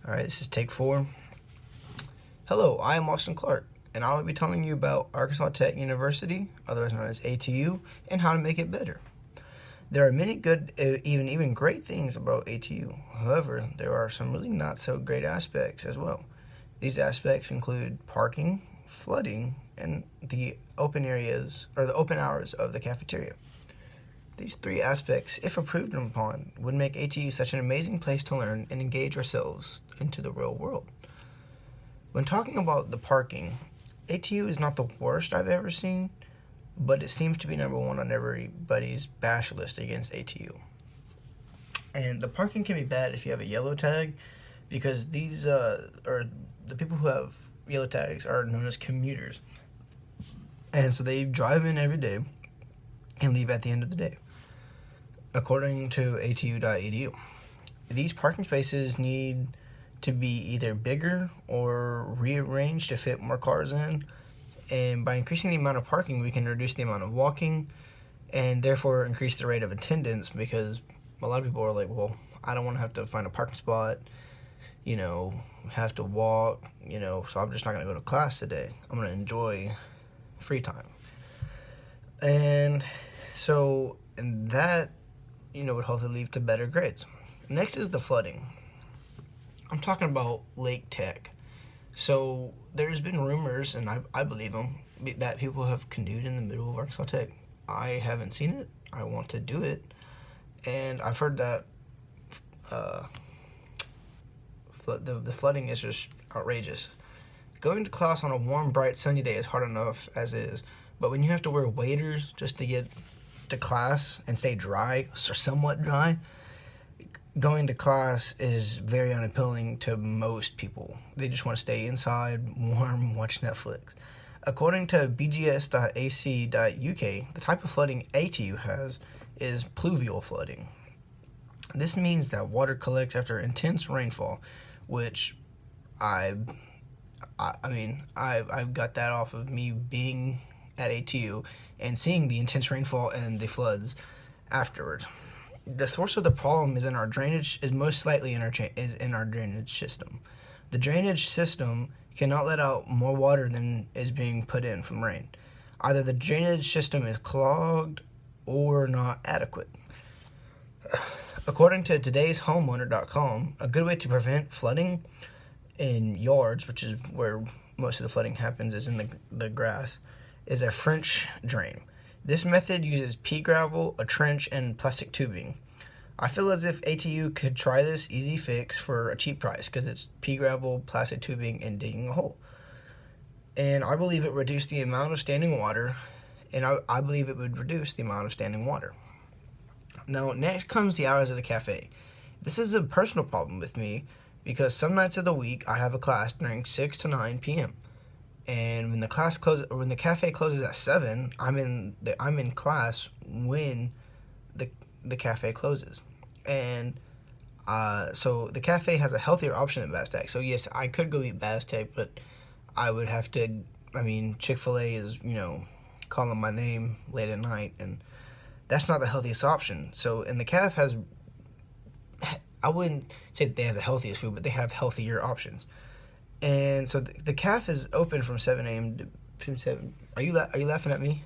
All right, this is take 4. Hello, I am Austin Clark, and I will be telling you about Arkansas Tech University, otherwise known as ATU, and how to make it better. There are many good, even great things about ATU. However, there are some really not so great aspects as well. These aspects include parking, flooding, and the open areas or the open hours of the cafeteria. These 3 aspects, if improved upon, would make ATU such an amazing place to learn and engage ourselves into the real world. When talking about the parking, ATU is not the worst I've ever seen, but it seems to be number 1 on everybody's bash list against ATU. And the parking can be bad if you have a yellow tag, because these or the people who have yellow tags are known as commuters, and so they drive in every day and leave at the end of the day. According to atu.edu, these parking spaces need to be either bigger or rearranged to fit more cars in, and by increasing the amount of parking, we can reduce the amount of walking and therefore increase the rate of attendance, because a lot of people are like, well, I don't want to have to find a parking spot, have to walk, so I'm just not going to go to class today. I'm going to enjoy free time. And so, and that, would hopefully lead to better grades. Next is the flooding. I'm talking about Lake Tech. So there's been rumors, and I believe them, that people have canoed in the middle of Arkansas Tech. I haven't seen it. I want to do it. And I've heard that the flooding is just outrageous. Going to class on a warm, bright, sunny day is hard enough as is, but when you have to wear waders just to get to class and stay dry, or somewhat dry, going to class is very unappealing to most people. They just want to stay inside, warm, watch Netflix. According to bgs.ac.uk, the type of flooding ATU has is pluvial flooding. This means that water collects after intense rainfall, which I've got that off of me being at ATU and seeing the intense rainfall and the floods afterwards. The source of the problem is most likely in our drainage system. The drainage system cannot let out more water than is being put in from rain. Either the drainage system is clogged or not adequate. According to today's homeowner.com, a good way to prevent flooding in yards, which is where most of the flooding happens, is in the grass, is a French drain. This method uses pea gravel, a trench, and plastic tubing. I feel as if ATU could try this easy fix for a cheap price, because it's pea gravel, plastic tubing, and digging a hole. And I believe it reduced the amount of standing water, and I believe it would reduce the amount of standing water. Now, next comes the hours of the cafe. This is a personal problem with me, because some nights of the week I have a class during 6 to 9 p.m. And when the cafe closes at 7, I'm in class when the cafe closes. And so the cafe has a healthier option at Bastec. So yes, I could go eat Bastec, but I would have to. Chick-fil-A is calling my name late at night, and that's not the healthiest option. So, and the caf has, I wouldn't say that they have the healthiest food, but they have healthier options. And so the caf is open from 7 a.m. to 7. Are you laughing at me?